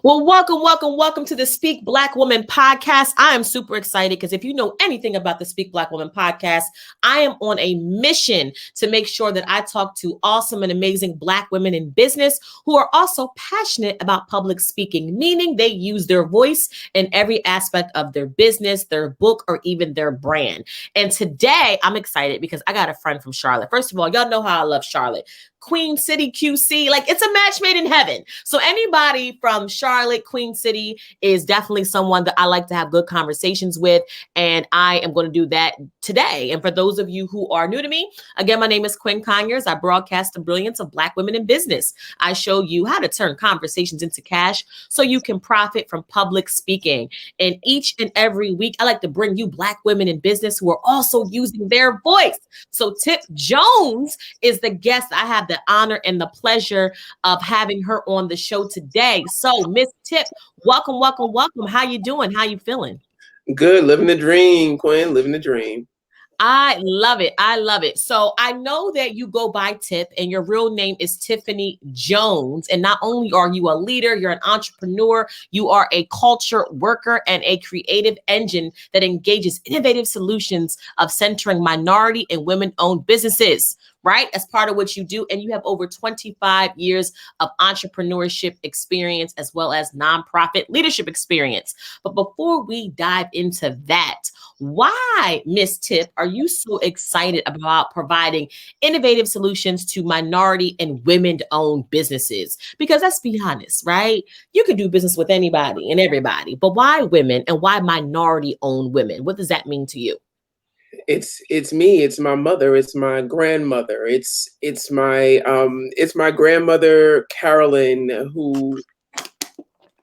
Well, welcome to the Speak Black Woman podcast. I am super excited because if you know anything about the Speak Black Woman podcast, I am on a mission to make sure that I talk to awesome and amazing Black women in business who are also passionate about public speaking, meaning they use their voice in every aspect of their business, their book, or even their brand. And today I'm excited because I got a friend from Charlotte. First of all, y'all know how I love Charlotte. Queen City, QC, like it's a match made in heaven. So anybody from Charlotte, Queen City is definitely someone that I like to have good conversations with. And I am going to do that today. And for those of you who are new to me, again, my name is Quinn Conyers. I broadcast the brilliance of Black women in business. I show you how to turn conversations into cash so you can profit from public speaking. And each and every week, I like to bring you Black women in business who are also using their voice. So Tip Jones is the guest. I have the honor and the pleasure of having her on the show today. So Miss Tip, welcome. How you doing? How you feeling? Good. Living the dream, Quinn. Living the dream. I love it. So I know that you go by Tip and your real name is Tiffany Jones. And not only are you a leader, you're an entrepreneur, you are a culture worker and a creative engine that engages innovative solutions of centering minority and women-owned businesses, right? As part of what you do. And you have over 25 years of entrepreneurship experience as well as nonprofit leadership experience. But before we dive into that, why, Miss Tip, are you so excited about providing innovative solutions to minority and women-owned businesses? Because let's be honest, right? You can do business with anybody and everybody, but why women and why minority-owned women? What does that mean to you? It's me. It's my mother. It's my grandmother. It's my grandmother Carolyn, who,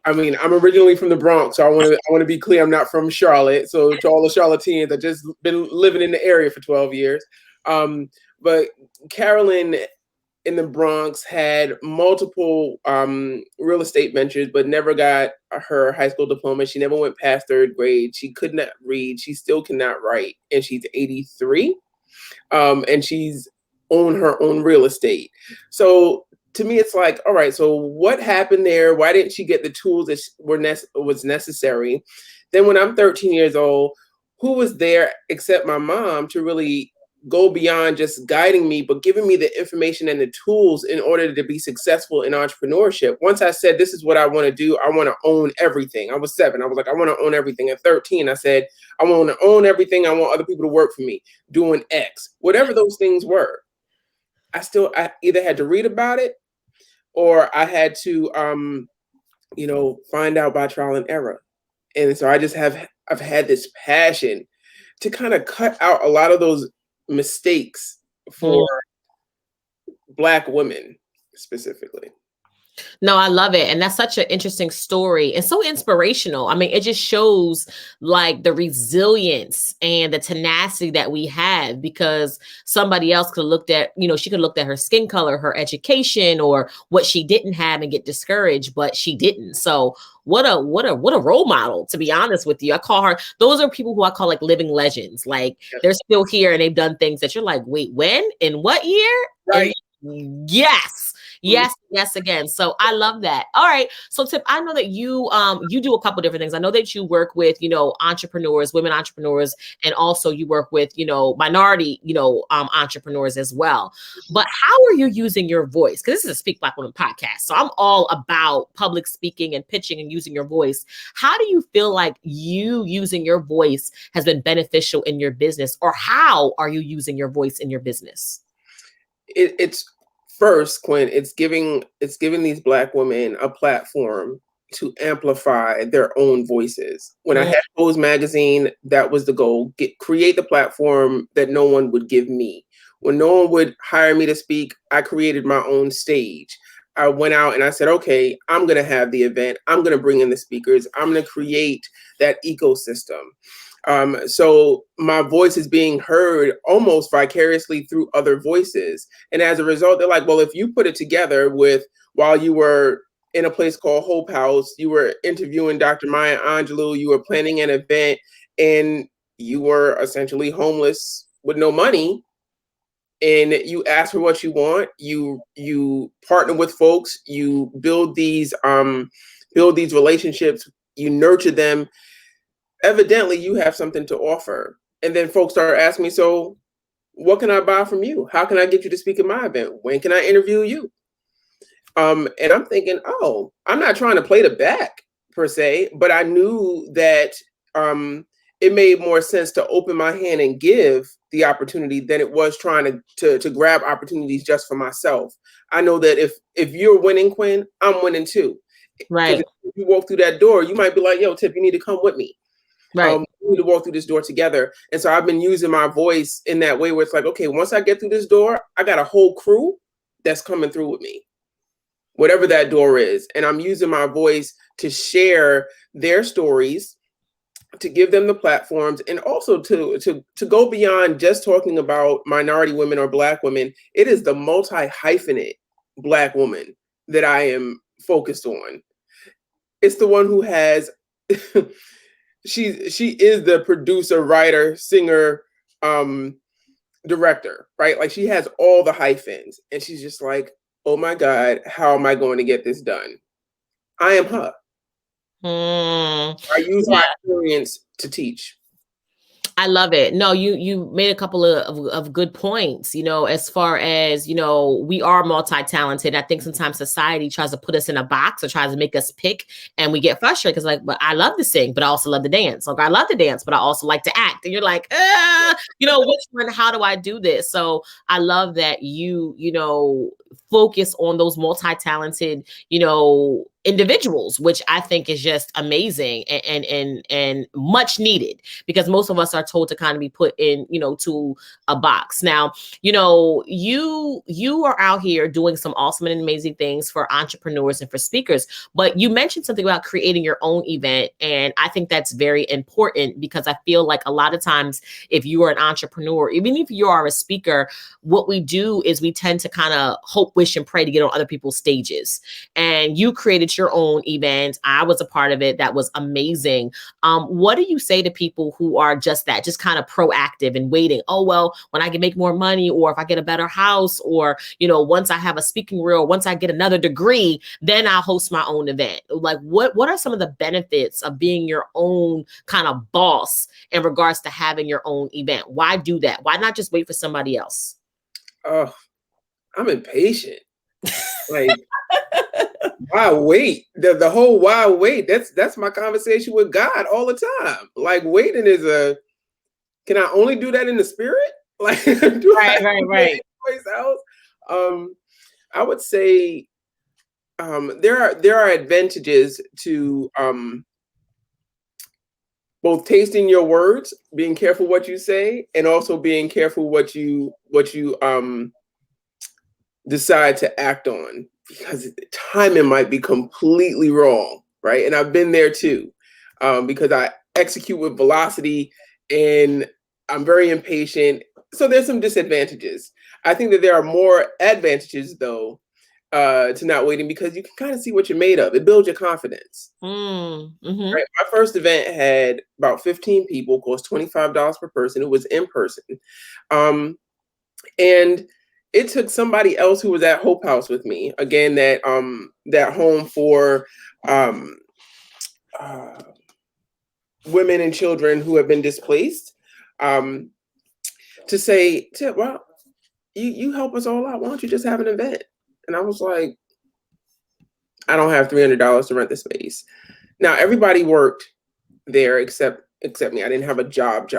I mean, I'm originally from the Bronx, so I want to be clear. I'm not from Charlotte. So to all the Charlotteans, I've just been living in the area for 12 years. But Carolyn in the Bronx had multiple real estate ventures, but never got her high school diploma. She never went past third grade. She could not read. She still cannot write. And she's 83. And she's owned her own real estate. So to me, it's like, all right, so what happened there? Why didn't she get the tools that was necessary? Then when I'm 13 years old, who was there except my mom to really go beyond just guiding me, but giving me the information and the tools in order to be successful in entrepreneurship? Once I said, this is what I want to do, I want to own everything. I was 7. I was like, I want to own everything. At 13, I said, I want to own everything. I want other people to work for me, doing X, whatever those things were. I either had to read about it or I had to, find out by trial and error. And so I've had this passion to kind of cut out a lot of those mistakes for Black women specifically. No, I love it. And that's such an interesting story and so inspirational. I mean, it just shows like the resilience and the tenacity that we have, because somebody else could have looked at, she could have looked at her skin color, her education, or what she didn't have and get discouraged, but she didn't. So what a role model, to be honest with you. I call her, those are people who I call like living legends. Like they're still here and they've done things that you're like, wait, when? In what year? Right. And yes again. So I love that. All right, so Tip, I know that you do a couple different things. I know that you work with entrepreneurs, women entrepreneurs, and also you work with minority entrepreneurs as well. But how are you using your voice? Because this is a Speak Black Woman podcast, so I'm all about public speaking and pitching and using your voice. How do you feel like you using your voice has been beneficial in your business, or how are you using your voice in your business? It's first, Quinn, it's giving these Black women a platform to amplify their own voices. When I had Pose Magazine, that was the goal: create the platform that no one would give me. When no one would hire me to speak, I created my own stage. I went out and I said, okay, I'm going to have the event. I'm going to bring in the speakers. I'm going to create that ecosystem. So my voice is being heard almost vicariously through other voices. And as a result, they're like, well, if you put it together with, while you were in a place called Hope House, you were interviewing Dr. Maya Angelou, you were planning an event, and you were essentially homeless with no money, and you ask for what you want, you partner with folks, you build these build these relationships, you nurture them. Evidently, you have something to offer. And then folks start asking me, so what can I buy from you? How can I get you to speak at my event? When can I interview you? And I'm thinking, oh, I'm not trying to play the back per se, but I knew that it made more sense to open my hand and give the opportunity than it was trying to grab opportunities just for myself. I know that if you're winning, Quinn, I'm winning too. Because Right. if you walk through that door, you might be like, yo, Tip, you need to come with me. Right. We need to walk through this door together. And so I've been using my voice in that way where it's like, okay, once I get through this door, I got a whole crew that's coming through with me, whatever that door is. And I'm using my voice to share their stories, to give them the platforms, and also to go beyond just talking about minority women or Black women. It is the multi-hyphenate Black woman that I am focused on. It's the one who has she is the producer, writer, singer, director, right? Like she has all the hyphens, and she's just like, oh my God, how am I going to get this done? I am her. I use my experience to teach. I love it. No, you made a couple of good points, as far as, we are multi-talented. I think sometimes society tries to put us in a box or tries to make us pick, and we get frustrated because but I love to sing, but I also love to dance. Like I love to dance, but I also like to act. And you're like, which one, how do I do this? So I love that you focus on those multi-talented, individuals, which I think is just amazing and much needed, because most of us are told to kind of be put in, to a box. Now, you are out here doing some awesome and amazing things for entrepreneurs and for speakers, but you mentioned something about creating your own event. And I think that's very important, because I feel like a lot of times if you are an entrepreneur, even if you are a speaker, what we do is we tend to kind of hope, wish, and pray to get on other people's stages. And you created your own event. I was a part of it. That was amazing. What do you say to people who are just that, just kind of proactive and waiting? Oh, well, when I can make more money, or if I get a better house, or, once I have a speaking reel, once I get another degree, then I'll host my own event. Like what are some of the benefits of being your own kind of boss in regards to having your own event? Why do that? Why not just wait for somebody else? Oh, I'm impatient. Like, why wait? The whole why wait, that's my conversation with God all the time. Like waiting is can I only do that in the spirit? Like right. Place else? I would say there are advantages to both tasting your words, being careful what you say, and also being careful what you decide to act on, because the timing might be completely wrong, right? And I've been there too, because I execute with velocity and I'm very impatient. So there's some disadvantages. I think that there are more advantages, though, to not waiting, because you can kind of see what you're made of. It builds your confidence. Mm-hmm. Right? My first event had about 15 people, cost $25 per person. It was in person. And it took somebody else who was at Hope House with me, again, that home for women and children who have been displaced, to say, Tip, well, you help us all out. Why don't you just have an event? And I was like, I don't have $300 to rent the space. Now everybody worked there except me. I didn't have a job.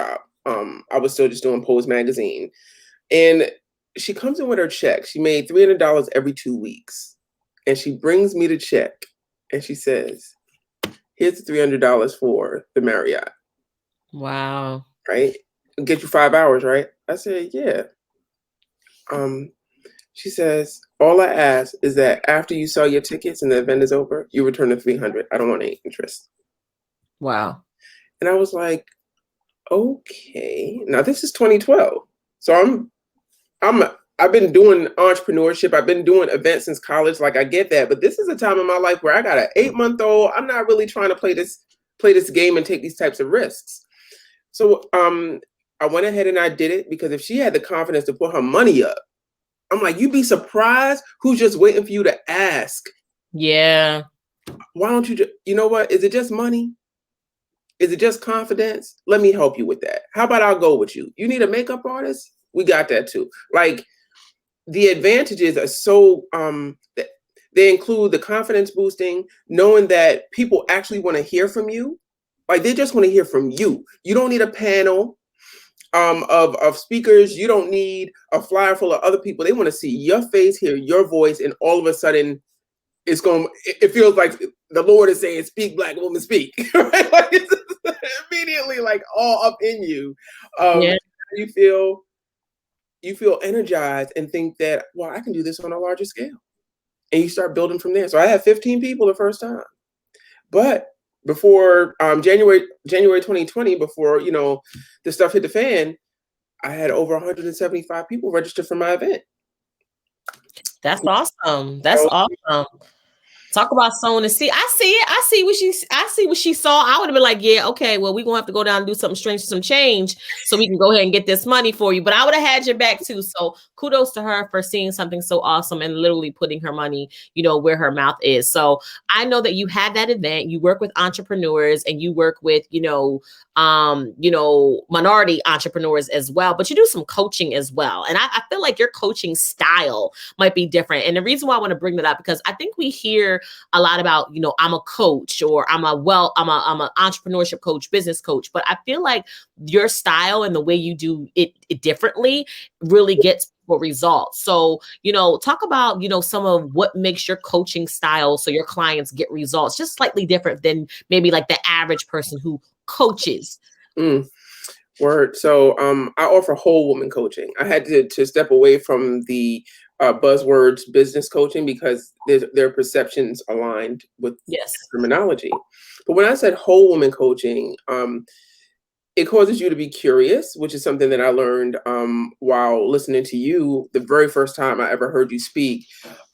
I was still just doing Pose magazine. And she comes in with her check. She made $300 every 2 weeks. And she brings me the check and she says, here's the $300 for the Marriott. Wow. Right? It'll get you 5 hours, right? I said, yeah. She says, all I ask is that after you sell your tickets and the event is over, you return the $300. I don't want any interest. Wow. And I was like, okay. Now this is 2012. So I've been doing entrepreneurship. I've been doing events since college. Like I get that, but this is a time in my life where I got an 8-month-old. I'm not really trying to play this game and take these types of risks. So I went ahead and I did it, because if she had the confidence to put her money up, I'm like, you'd be surprised who's just waiting for you to ask. Yeah. why don't you you know what? Is it just money? Is it just confidence? Let me help you with that. How about I'll go with you? You need a makeup artist? We got that too. Like, the advantages are so they include the confidence boosting, knowing that people actually want to hear from you. Like, they just want to hear from you. You don't need a panel of speakers. You don't need a flyer full of other people. They want to see your face, hear your voice, and all of a sudden it feels like the Lord is saying, speak, Black woman, speak. Right? Like, it's immediately like all up in you. Yeah. You feel energized and think that, well, I can do this on a larger scale. And you start building from there. So I had 15 people the first time. But before January 2020, before the stuff hit the fan, I had over 175 people register for my event. That's awesome. That's So, awesome. Talk about sowing the seed. I see it. I see what she saw. I would have been like, yeah, okay, well, we're gonna have to go down and do something strange for some change so we can go ahead and get this money for you. But I would have had your back too. So kudos to her for seeing something so awesome and literally putting her money, where her mouth is. So I know that you had that event, you work with entrepreneurs and you work with, minority entrepreneurs as well, but you do some coaching as well. And I feel like your coaching style might be different. And the reason why I want to bring that up, because I think we hear a lot about, I'm a coach, or I'm an entrepreneurship coach, business coach, but I feel like your style and the way you do it differently really gets results. So, talk about, some of what makes your coaching style so your clients get results just slightly different than maybe like the average person who coaches. Word. So I offer whole woman coaching. I had to step away from the buzzwords business coaching because their perceptions aligned with terminology. But when I said whole woman coaching, it causes you to be curious, which is something that I learned while listening to you the very first time I ever heard you speak.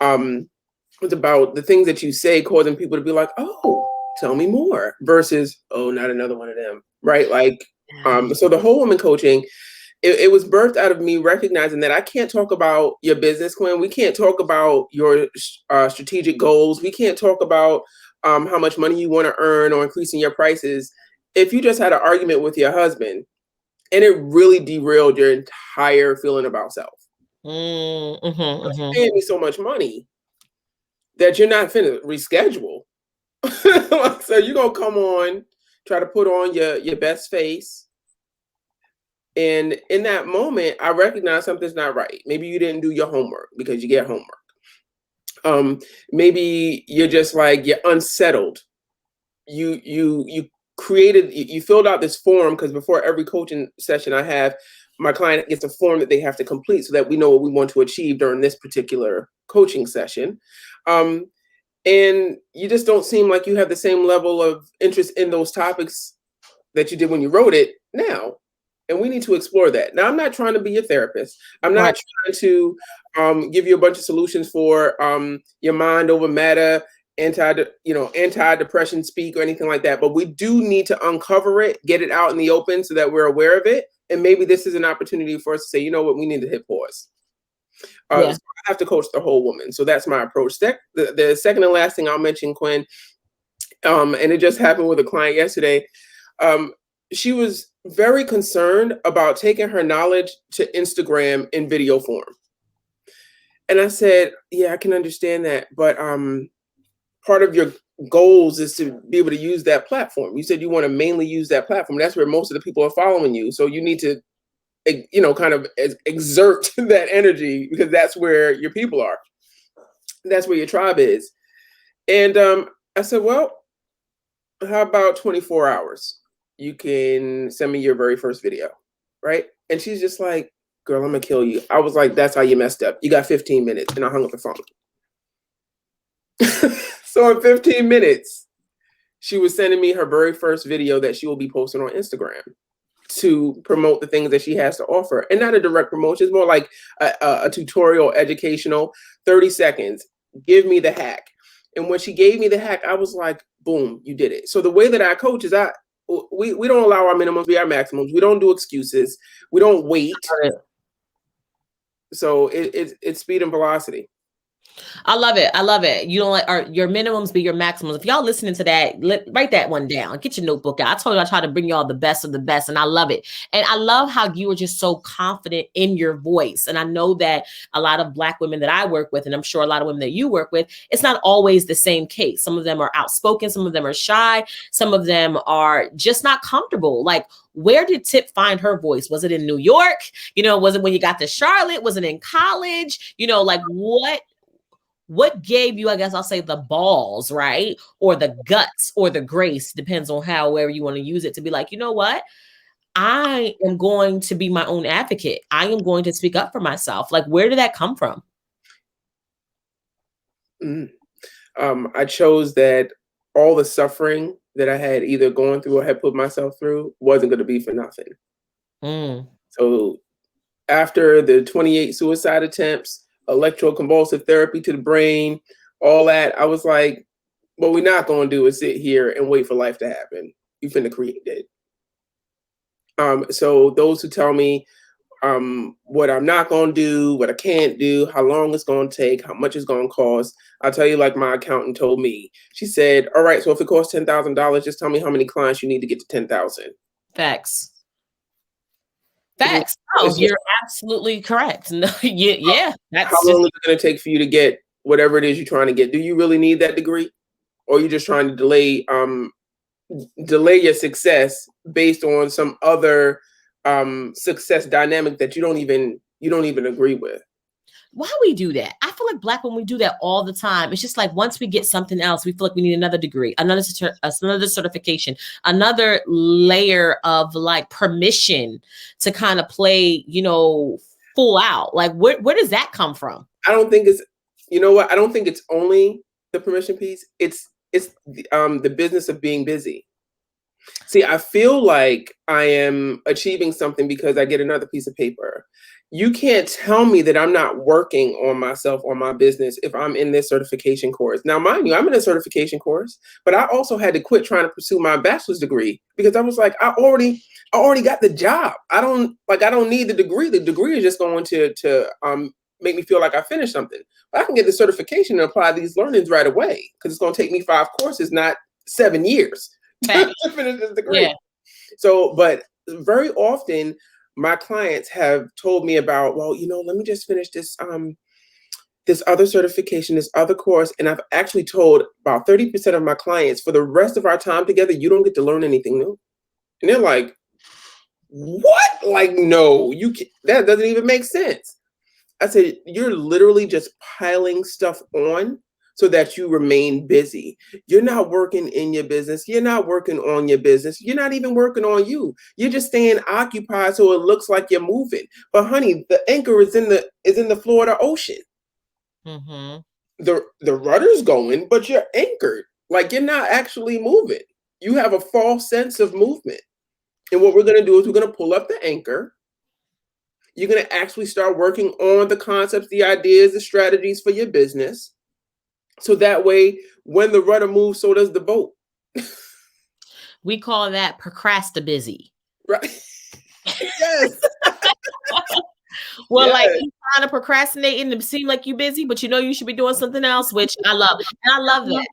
It's about the things that you say causing people to be like, oh, tell me more, versus, oh, not another one of them, right? Like, so the whole woman coaching, it was birthed out of me recognizing that I can't talk about your business, Quinn. We can't talk about your strategic goals. We can't talk about how much money you want to earn or increasing your prices if you just had an argument with your husband and it really derailed your entire feeling about self. You're paying me so much money that you're not finna reschedule. So you're gonna come on, try to put on your best face. And in that moment, I recognize something's not right. Maybe you didn't do your homework because you get homework. Maybe you're just like, you're unsettled. You filled out this form, because before every coaching session I have, my client gets a form that they have to complete so that we know what we want to achieve during this particular coaching session. And you just don't seem like you have the same level of interest in those topics that you did when you wrote it now. And we need to explore that. Now, I'm not trying to be your therapist. I'm not trying to give you a bunch of solutions for your mind over matter, anti-depression speak or anything like that. But we do need to uncover it, get it out in the open so that we're aware of it. And maybe this is an opportunity for us to say, you know what, we need to hit pause. So I have to coach the whole woman. So that's my approach. The second and last thing I'll mention, Quinn, and it just happened with a client yesterday. She was very concerned about taking her knowledge to Instagram in video form. And I said, yeah, I can understand that. But part of your goals is to be able to use that platform. You said you want to mainly use that platform. That's where most of the people are following you. So you need to, kind of exert that energy, because that's where your people are. That's where your tribe is. And I said, well, how about 24 hours? You can send me your very first video, right? And she's just like, girl, I'm gonna kill you. I was like, that's how you messed up. You got 15 minutes. And I hung up the phone. So in 15 minutes, she was sending me her very first video that she will be posting on Instagram to promote the things that she has to offer. And not a direct promotion. It's more like a tutorial, educational, 30 seconds. Give me the hack. And when she gave me the hack, I was like, boom, you did it. So the way that I coach is we don't allow our minimums be our maximums. We don't do excuses. We don't wait. So it's speed and velocity. I love it. I love it. You don't let your minimums be your maximums. If y'all listening to that, write that one down. Get your notebook out. I told you I try to bring y'all the best of the best, and I love it. And I love how you are just so confident in your voice. And I know that a lot of Black women that I work with, and I'm sure a lot of women that you work with, it's not always the same case. Some of them are outspoken. Some of them are shy. Some of them are just not comfortable. Like, where did Tip find her voice? Was it in New York? Was it when you got to Charlotte? Was it in college? Like what gave you, I guess I'll say, the balls, right? Or the guts or the grace, depends on however you want to use it, to be like, you know what? I am going to be my own advocate. I am going to speak up for myself. Like, where did that come from? I chose that all the suffering that I had either gone through or had put myself through wasn't going to be for nothing. So after the 28 suicide attempts, electroconvulsive therapy to the brain, all that, I was like, what we're not going to do is sit here and wait for life to happen. You finna create it. So those who tell me what I'm not going to do, what I can't do, how long it's going to take, how much it's going to cost, I'll tell you like my accountant told me. She said, all right, so if it costs $10,000, just tell me how many clients you need to get to 10,000. Facts. Oh, you're absolutely correct. No, yeah. How long is it going to take for you to get whatever it is you're trying to get? Do you really need that degree? Or are you just trying to delay your success based on some other success dynamic that you don't even agree with? Why we do that? I feel like Black women, we do that all the time. It's just like once we get something else, we feel like we need another degree, another certification, another layer of like permission to kind of play, full out. Like where does that come from? I don't think it's, I don't think it's only the permission piece. It's the business of being busy. See, I feel like I am achieving something because I get another piece of paper. You can't tell me that I'm not working on myself or my business if I'm in this certification course. Now, mind you, I'm in a certification course, but I also had to quit trying to pursue my bachelor's degree because I was like, I already got the job. I don't need the degree. The degree is just going to make me feel like I finished something. But I can get the certification and apply these learnings right away because it's going to take me 5 courses, not 7 years. To finish this degree. Yeah. So, but very often my clients have told me about, well, let me just finish this this other certification, this other course. And I've actually told about 30% of my clients, for the rest of our time together, you don't get to learn anything new. And they're like, what? Like, no, that doesn't even make sense. I said, you're literally just piling stuff on so that you remain busy. You're not working in your business. You're not working on your business. You're not even working on you. You're just staying occupied so it looks like you're moving. But honey, the anchor is in the Florida Ocean. Mm-hmm. The rudder's going, but you're anchored. Like you're not actually moving. You have a false sense of movement. And what we're going to do is we're going to pull up the anchor. You're going to actually start working on the concepts, the ideas, the strategies for your business. So that way, when the rudder moves, so does the boat. We call that procrastinate. Right. Yes. Well, yes. Like you kind of procrastinating to seem like you're busy, but you should be doing something else, which I love. And I love that.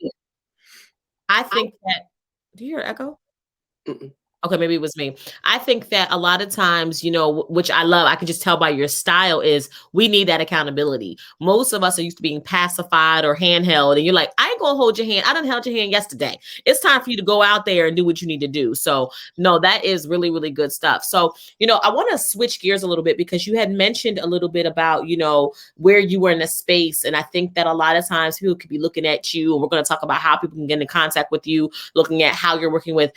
I think that, do you hear echo? Mm-mm. Okay, maybe it was me. I think that a lot of times, which I love, I can just tell by your style, is we need that accountability. Most of us are used to being pacified or handheld, and you're like, I ain't gonna hold your hand. I done held your hand yesterday. It's time for you to go out there and do what you need to do. So no, that is really, really good stuff. So, I want to switch gears a little bit because you had mentioned a little bit about, where you were in a space. And I think that a lot of times people could be looking at you, and we're going to talk about how people can get in contact with you, looking at how you're working with,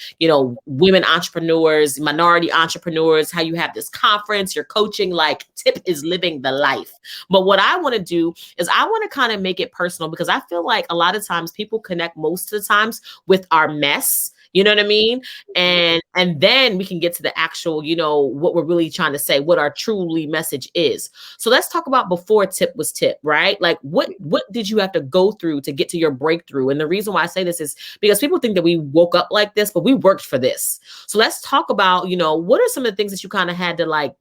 women entrepreneurs, minority entrepreneurs, how you have this conference, you're coaching, like Tip is living the life. But what I want to do is I want to kind of make it personal because I feel like a lot of times people connect most of the times with our mess, You know what I mean? And then we can get to the actual, you know, what we're really trying to say, what our truly message is. So let's talk about before Tip was Tip, right? Like what did you have to go through to get to your breakthrough? And the reason why I say this is because people think that we woke up like this, but we worked for this. So let's talk about, you know, what are some of the things that you kind of had to like,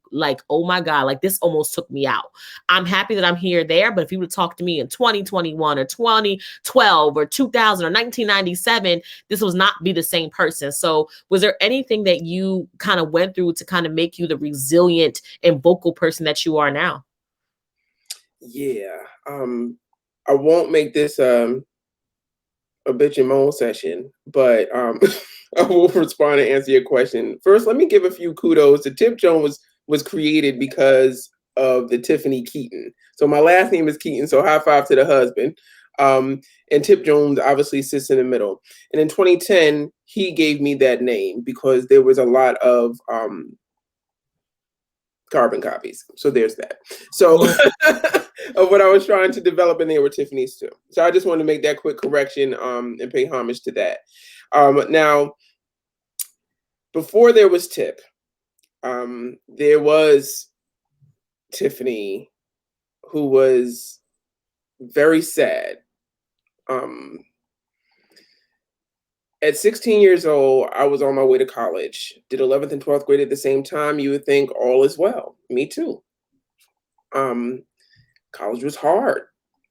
oh my God, like this almost took me out. I'm happy that I'm here there, but if you would talk to me in 2021 or 2012 or 2000 or 1997, this was not be the same person. So was there anything that you kind of went through to kind of make you the resilient and vocal person that you are now? Yeah. I won't make this a bitch and moan session, but I will respond and answer your question. First, let me give a few kudos. The Tip Jones was created because of the Tiffany Keaton. So my last name is Keaton, so high five to the husband. And Tip Jones obviously sits in the middle. And in 2010, he gave me that name because there was a lot of carbon copies. So there's that. So of what I was trying to develop, and they were Tiffany's too. So I just want to make that quick correction and pay homage to that. Now, before there was Tip, there was Tiffany, who was very sad. At 16 years old, I was on my way to college, did 11th and 12th grade at the same time. You would think all is well. Me too. College was hard,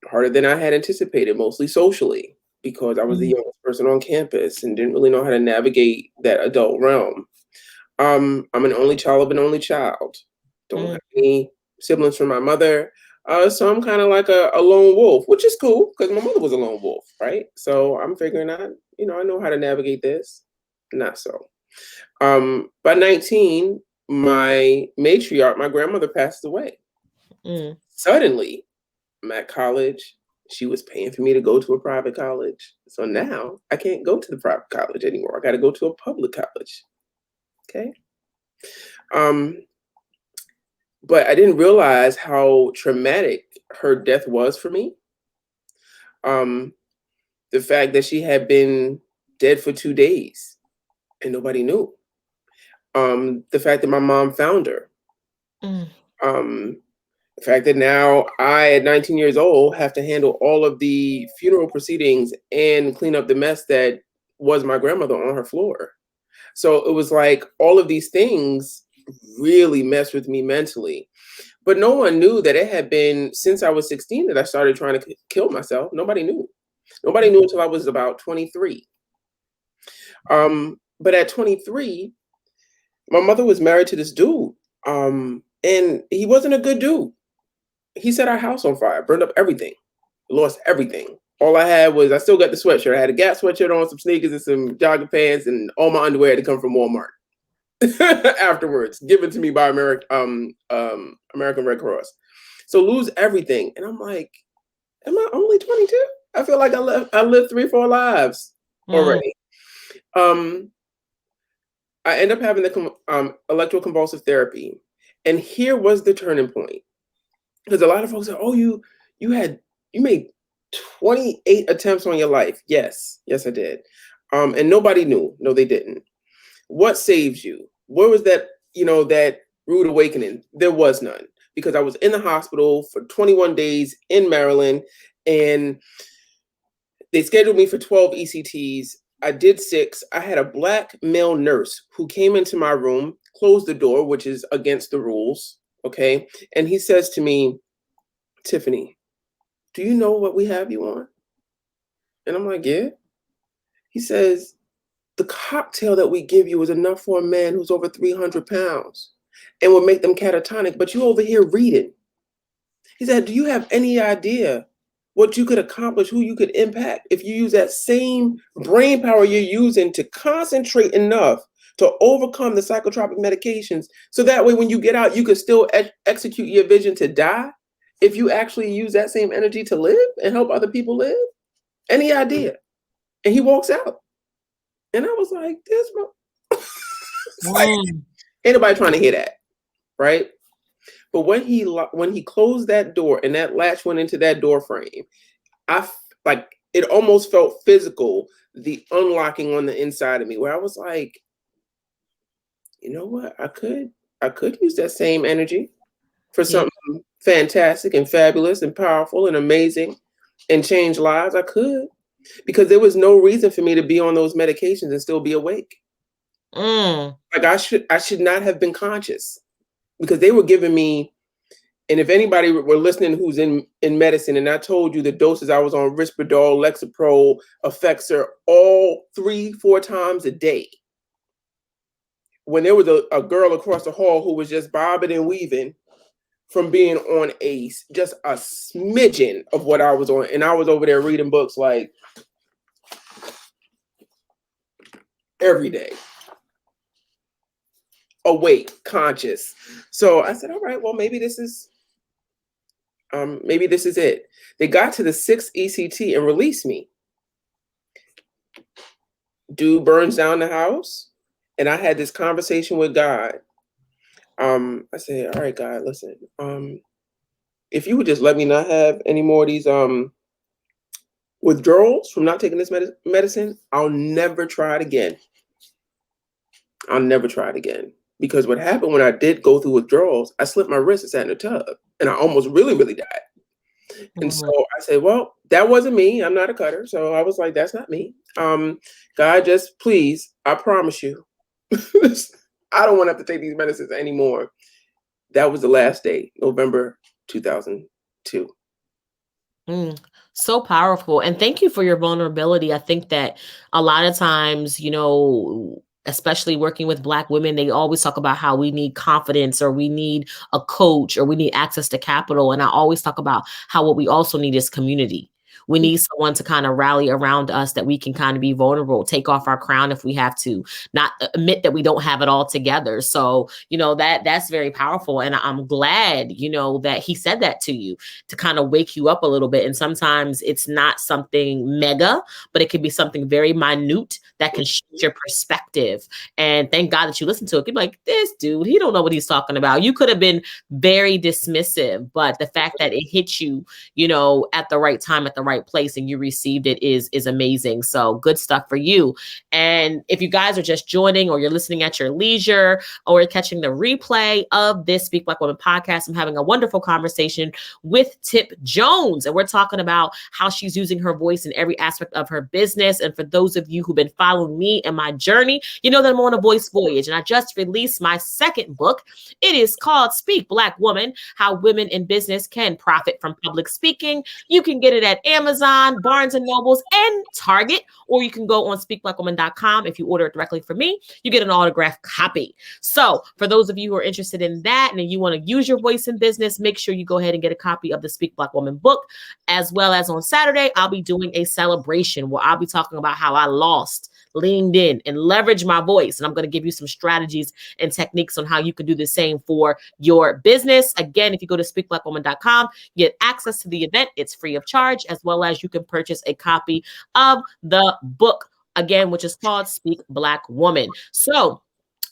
harder than I had anticipated, mostly socially, because I was the youngest person on campus and didn't really know how to navigate that adult realm. I'm an only child of an only child. Don't have any siblings from my mother. So I'm kind of like a lone wolf, which is cool because my mother was a lone wolf, right? So I'm figuring out, I know how to navigate this. Not so. By 19, my matriarch, my grandmother, passed away. Suddenly, I'm at college. She was paying for me to go to a private college. So now I can't go to the private college anymore. I got to go to a public college. Okay. But I didn't realize how traumatic her death was for me. The fact that she had been dead for 2 days and nobody knew. The fact that my mom found her. The fact that now I, at 19 years old, have to handle all of the funeral proceedings and clean up the mess that was my grandmother on her floor. So it was like all of these things really messed with me mentally. But no one knew that it had been since I was 16 that I started trying to kill myself. Nobody knew. Nobody knew until I was about 23. But at 23, my mother was married to this dude. And he wasn't a good dude. He set our house on fire, burned up everything, lost everything. All I had was, I still got the sweatshirt. I had a Gap sweatshirt on, some sneakers and some jogging pants, and all my underwear had to come from Walmart. Afterwards, given to me by American Red Cross. So lose everything. And I'm like, am I only 22? I feel like I lived 3-4 lives already. I end up having the electroconvulsive therapy. And here was the turning point. Because a lot of folks say, oh, you made 28 attempts on your life. Yes, I did. And nobody knew. No, they didn't. What saves you? Where was that, that rude awakening? There was none, because I was in the hospital for 21 days in Maryland, and they scheduled me for 12 ECTs. I did 6. I had a Black male nurse who came into my room, closed the door, which is against the rules. Okay. And he says to me, Tiffany, do you know what we have you on? And I'm like, yeah. He says, the cocktail that we give you is enough for a man who's over 300 pounds and will make them catatonic, but you over here reading. He said, do you have any idea what you could accomplish, who you could impact if you use that same brain power you're using to concentrate enough to overcome the psychotropic medications, so that way when you get out, you can still execute your vision to die if you actually use that same energy to live and help other people live? Any idea? And he walks out. And I was like, this like, ain't nobody trying to hear that, right? But when he closed that door and that latch went into that door frame, it almost felt physical, the unlocking on the inside of me, where I was like, you know what? I could use that same energy for Yeah. something fantastic and fabulous and powerful and amazing and change lives. I could, because there was no reason for me to be on those medications and still be awake. Like I should not have been conscious, because they were giving me, and if anybody were listening who's in medicine, and I told you the doses I was on, Risperdal, Lexapro, Effexor, all 3-4 times a day. When there was a girl across the hall who was just bobbing and weaving from being on just a smidgen of what I was on, and I was over there reading books like every day, awake, conscious. So I said, all right, well, maybe this is it. They got to the 6th ECT and released me. Dude burns down the house, and I had this conversation with God. I said, all right, God, listen, if you would just let me not have any more of these withdrawals from not taking this medicine, I'll never try it again. I'll never try it again. Because what happened when I did go through withdrawals, I slipped my wrist and sat in the tub, and I almost really, really died. And so I said, well, that wasn't me. I'm not a cutter. So I was like, that's not me. God, just please, I promise you, I don't want to have to take these medicines anymore. That was the last day, November 2002. So powerful. And thank you for your vulnerability. I think that a lot of times, especially working with Black women, they always talk about how we need confidence, or we need a coach, or we need access to capital. And I always talk about how what we also need is community. We need someone to kind of rally around us, that we can kind of be vulnerable, take off our crown if we have to, not admit that we don't have it all together. So, that's very powerful. And I'm glad, that he said that to you, to kind of wake you up a little bit. And sometimes it's not something mega, but it could be something very minute that can shift your perspective. And thank God that you listened to it. You'd be like, this dude, he don't know what he's talking about. You could have been very dismissive, but the fact that it hit you, at the right time, at the right place, and you received it is amazing. So good stuff for you. And if you guys are just joining, or you're listening at your leisure, or catching the replay of this Speak Black Woman podcast, I'm having a wonderful conversation with Tip Jones, and we're talking about how she's using her voice in every aspect of her business. And for those of you who've been following me and my journey, you know that I'm on a voice voyage, and I just released my second book. It is called Speak Black Woman: How Women in Business Can Profit from Public Speaking. You can get it at Amazon, Barnes and Nobles, and Target, or you can go on speakblackwoman.com. If you order it directly from me, you get an autographed copy. So for those of you who are interested in that, and you want to use your voice in business, make sure you go ahead and get a copy of the Speak Black Woman book. As well as on Saturday, I'll be doing a celebration where I'll be talking about how I leaned in, and leveraged my voice. And I'm going to give you some strategies and techniques on how you can do the same for your business. Again, if you go to speakblackwoman.com, you get access to the event. It's free of charge, as well as you can purchase a copy of the book, again, which is called Speak Black Woman. So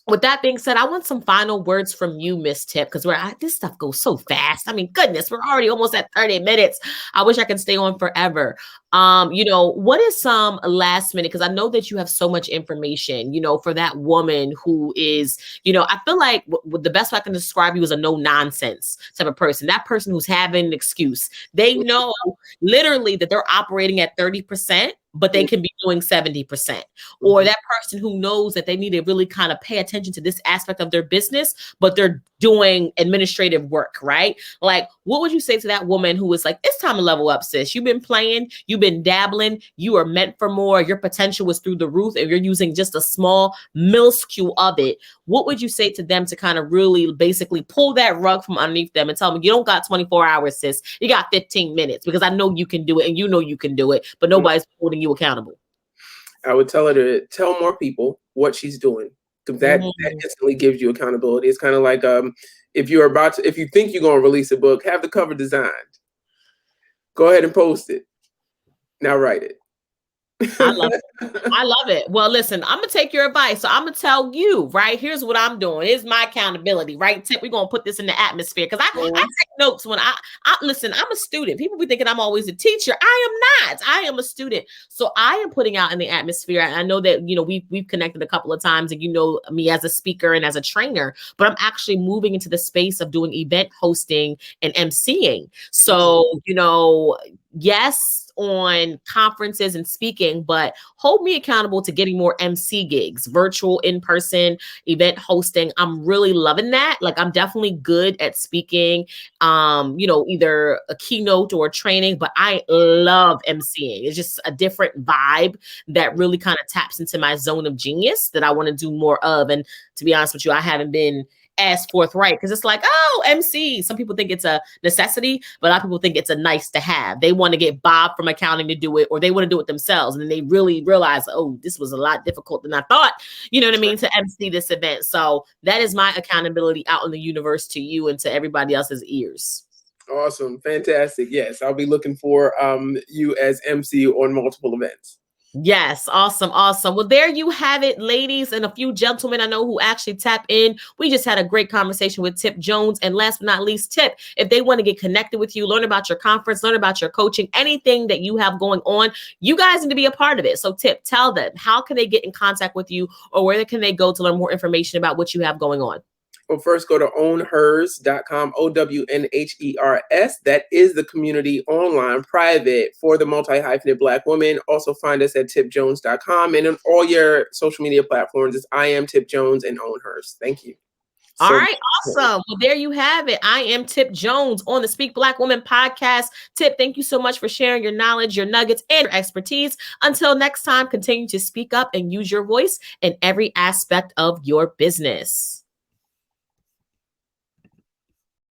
with that being said, I want some final words from you, Miss Tip, because this stuff goes so fast. I mean, goodness, we're already almost at 30 minutes. I wish I could stay on forever. What is some last minute? Because I know that you have so much information, for that woman who is, I feel like the best way I can describe you is a no nonsense type of person. That person who's having an excuse. They know literally that they're operating at 30%. But they can be doing 70%. Or that person who knows that they need to really kind of pay attention to this aspect of their business, but they're doing administrative work, right? Like, what would you say to that woman who is like, it's time to level up, sis? You've been playing, you've been dabbling, you are meant for more, your potential is through the roof, and you're using just a small minuscule of it. What would you say to them to kind of really basically pull that rug from underneath them and tell them, you don't got 24 hours, sis. You got 15 minutes, because I know you can do it, and you know you can do it, but nobody's holding you accountable. I would tell her to tell more people what she's doing, because that instantly gives you accountability. It's kind of like if you think you're going to release a book, have the cover designed. Go ahead and post it. Now write it. I love it. Well, listen, I'm going to take your advice. So I'm going to tell you, right? Here's what I'm doing. Here's my accountability, right? Tip, we're going to put this in the atmosphere, because I take notes when I listen. I'm a student. People be thinking I'm always a teacher. I am not. I am a student. So I am putting out in the atmosphere. I know that we've connected a couple of times, and me as a speaker and as a trainer. But I'm actually moving into the space of doing event hosting and emceeing. So yes, on conferences and speaking, but hold me accountable to getting more MC gigs, virtual, in-person event hosting. I'm really loving that. Like, I'm definitely good at speaking, either a keynote or a training, but I love MCing. It's just a different vibe that really kind of taps into my zone of genius that I want to do more of. And to be honest with you, I haven't been as forthright because it's like, oh, MC. Some people think it's a necessity, but a lot of people think it's a nice to have. They want to get Bob from accounting to do it, or they want to do it themselves. And then they really realize, oh, this was a lot difficult than I thought, you know what I mean, to MC this event. So that is my accountability out in the universe to you and to everybody else's ears. Awesome. Fantastic. Yes, I'll be looking for you as MC on multiple events. Yes. Awesome. Awesome. Well, there you have it, ladies, and a few gentlemen I know who actually tap in. We just had a great conversation with Tip Jones. And last but not least, Tip, if they want to get connected with you, learn about your conference, learn about your coaching, anything that you have going on, you guys need to be a part of it. So Tip, tell them, how can they get in contact with you, or where can they go to learn more information about what you have going on? Well, first go to ownhers.com, OWNHERS. That is the community online private for the multi-hyphenate Black woman. Also find us at tipjones.com, and on all your social media platforms, it's I am Tip Jones and Own Hers. Thank you. All right, awesome. Well, there you have it. I am Tip Jones on the Speak Black Woman podcast. Tip, thank you so much for sharing your knowledge, your nuggets, and your expertise. Until next time, continue to speak up and use your voice in every aspect of your business.